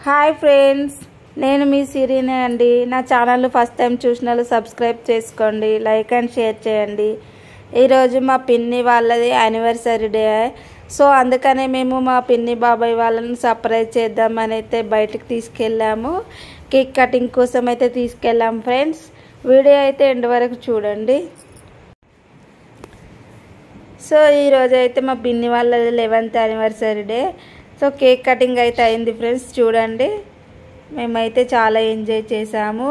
Hi friends, నేను మీ సిరినే అండి. నా ఛానల్ ఫస్ట్ టైం చూసిన వాళ్ళు సబ్స్క్రైబ్ చేసుకోండి, లైక్ అండ్ షేర్ చేయండి. ఈరోజు మా పిన్ని వాళ్ళది యానివర్సరీ డే. సో అందుకనే మేము మా పిన్ని బాబాయ్ వాళ్ళని సర్ప్రైజ్ చేద్దామని అయితే బయటకు తీసుకెళ్ళాము. కేక్ కటింగ్ కోసం అయితే తీసుకెళ్ళాము ఫ్రెండ్స్. వీడియో అయితే ఎండ్ వరకు చూడండి. సో ఈరోజు అయితే మా పిన్ని వాళ్ళది 11th anniversary day. So cake cutting అయితే అయింది ఫ్రెండ్స్. చూడండి, మేమైతే చాలా ఎంజాయ్ చేసాము.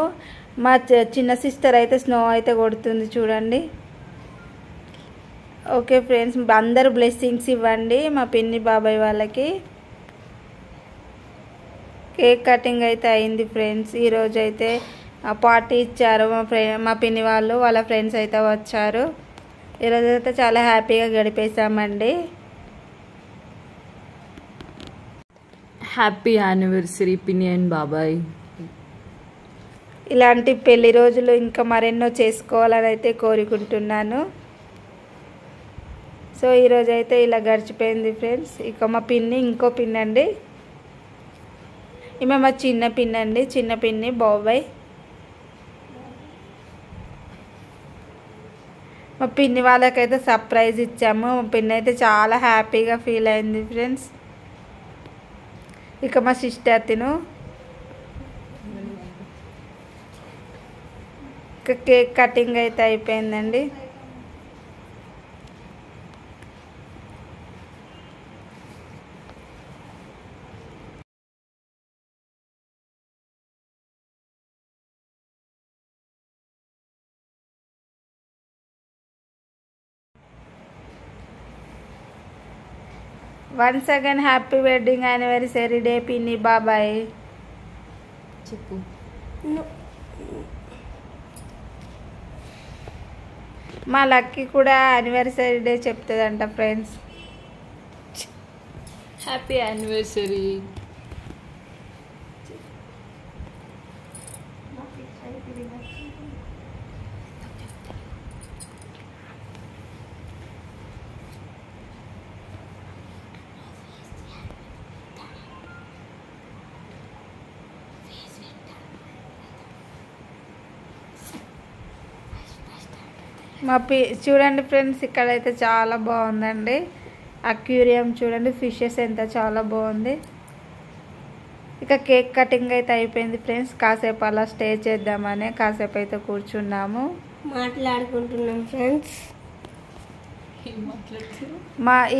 మా చిన్న సిస్టర్ అయితే స్నో అయితే కొడుతుంది చూడండి. ఓకే ఫ్రెండ్స్, అందరూ బ్లెస్సింగ్స్ ఇవ్వండి మా పిన్ని బాబాయ్ వాళ్ళకి. కేక్ కటింగ్ అయితే అయింది ఫ్రెండ్స్. ఈరోజు అయితే పార్టీ ఇచ్చారు మా పిన్ని వాళ్ళు, వాళ్ళ ఫ్రెండ్స్ అయితే వచ్చారు. ఈరోజు అయితే చాలా హ్యాపీగా గడిపేసామండి. హ్యాపీ యానివర్సరీ పిన్ని అండ్ బాబాయ్. ఇలాంటి పెళ్లి రోజులు ఇంకా మరెన్నో చేసుకోవాలని అయితే కోరుకుంటున్నాను. సో ఈరోజు అయితే ఇలా గడిచిపోయింది ఫ్రెండ్స్. ఇక మా పిన్ని ఇంకో పిన్ని అండి, ఈమె మా చిన్న పిన్ని అండి, చిన్న పిన్ని బాబాయ్. మా పిన్ని వాళ్ళకైతే సర్ప్రైజ్ ఇచ్చాము. మా పిన్ని అయితే చాలా హ్యాపీగా ఫీల్ అయింది ఫ్రెండ్స్. ఇక మా సిస్టర్ తిను ఇక కేక్ కటింగ్ అయితే అయిపోయిందండి. Once again happy wedding anniversary day పిన్ని బాబాయ్. చెప్పు. మా లక్కీ కూడా యానివర్సరీ డే చెప్తుందంట ఫ్రెండ్స్. Happy anniversary. చూడండి ఫ్రెండ్స్, ఇక్కడైతే చాలా బాగుందండి. అక్వేరియం చూడండి, ఫిషెస్ ఎంత చాలా బాగుంది. ఇక కేక్ కటింగ్ అయితే అయిపోయింది ఫ్రెండ్స్. కాసేపు అలా స్టే చేద్దామని కాసేపు అయితే కూర్చున్నాము, మాట్లాడుకుంటున్నాం ఫ్రెండ్స్.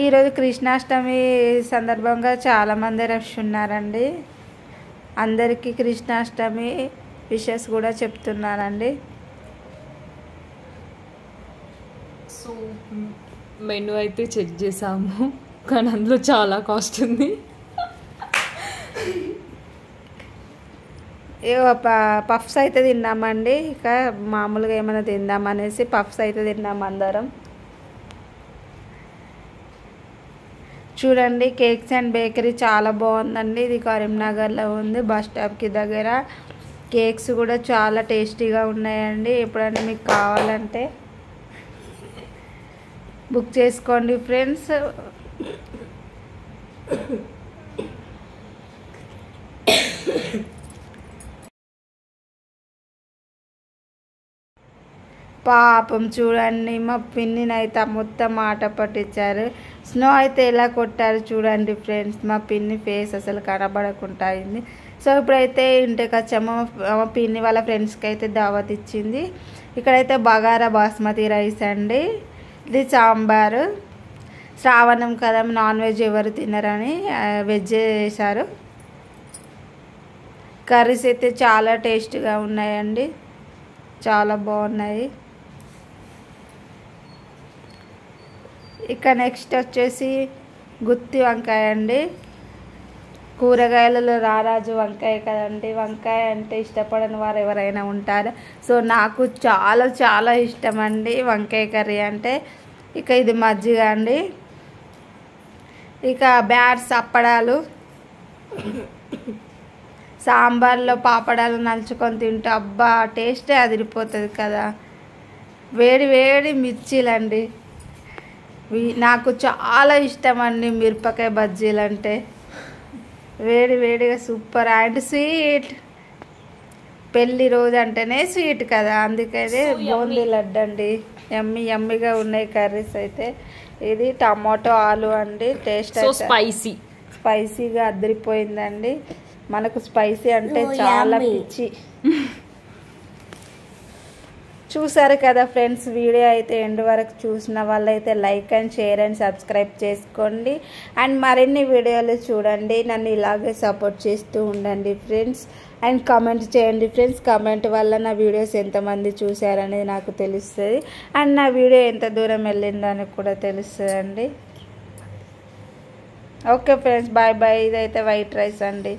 ఈరోజు కృష్ణాష్టమి సందర్భంగా చాలామంది రష్ ఉన్నారండి. అందరికీ కృష్ణాష్టమి విషెస్ కూడా చెప్తున్నానండి. సో మెనూ అయితే చెక్ చేసాము, కానీ అందులో చాలా కాస్ట్ ఉంది. పఫ్స్ అయితే తిన్నామండి. ఇక మామూలుగా ఏమైనా తిందామనేసి పఫ్స్ అయితే తిన్నాము అందరం. చూడండి, కేక్స్ అండ్ బేకరీ చాలా బాగుందండి. ఇది కరీంనగర్లో ఉంది, బస్ స్టాప్కి దగ్గర. కేక్స్ కూడా చాలా టేస్టీగా ఉన్నాయండి. ఎప్పుడైనా మీకు కావాలంటే బుక్ చేసుకోండి ఫ్రెండ్స్. పాపం చూడండి, మా పిన్నిని అయితే మొత్తం ఆట పట్టించారు. స్నో అయితే ఎలా కొట్టారు చూడండి ఫ్రెండ్స్. మా పిన్ని ఫేస్ అసలు కనబడకుండా అయింది. సో ఇప్పుడైతే ఇంటికి వచ్చాము. మా పిన్ని వాళ్ళ ఫ్రెండ్స్కి అయితే దావత్ ఇచ్చింది. ఇక్కడైతే బగారా బాస్మతి రైస్ అండి, ఇది సాంబారు. శ్రావణం కదా, నాన్ వెజ్ ఎవరు తినరని వెజ్ చేశారు. కర్రీస్ అయితే చాలా టేస్ట్గా ఉన్నాయండి, చాలా బాగున్నాయి. ఇక నెక్స్ట్ వచ్చేసి గుత్తి వంకాయ అండి. కూరగాయలలో రారాజు వంకాయ కదండి. వంకాయ అంటే ఇష్టపడని వారు ఎవరైనా ఉంటారు. సో నాకు చాలా చాలా ఇష్టం అండి వంకాయ కర్రీ అంటే. ఇక ఇది మజ్జిగ అండి. ఇక బ్యాట్స్ అప్పడాలు, సాంబార్లో పాపడాలు నంచుకొని తింటే అబ్బా టేస్టే అదిరిపోతుంది కదా. వేడి వేడి మిర్చీలండి, నాకు చాలా ఇష్టం అండి మిరపకాయ బజ్జీలు అంటే. వేడి వేడిగా సూపర్ అండ్ స్వీట్. పెళ్లి రోజు అంటేనే స్వీట్ కదా, అందుకనే బూందీ లడ్డు అండి. యమ్మీ యమ్మీగా ఉన్నాయి కర్రీస్ అయితే. ఇది టమాటో ఆలు అండి. టేస్ట్ అయితే స్పైసీగా అదిరిపోయిందండి. మనకు స్పైసీ అంటే చాలా పిచ్చి. చూసారు కదా ఫ్రెండ్స్, వీడియో అయితే ఎండ్ వరకు చూసిన వాళ్ళైతే like and share and subscribe చేసుకోండి. అండ్ మరిన్ని వీడియోలు చూడండి. నన్ను ఇలాగే సపోర్ట్ చేస్తూ ఉండండి ఫ్రెండ్స్. అండ్ కామెంట్ చేయండి ఫ్రెండ్స్. కామెంట్ వల్ల నా వీడియోస్ ఎంతమంది చూసారనేది నాకు తెలుస్తుంది. అండ్ నా వీడియో ఎంత దూరం వెళ్ళిందో అని కూడా తెలుస్తుందండి. Okay friends, bye bye. ఇదైతే వైట్ రైస్ అండి.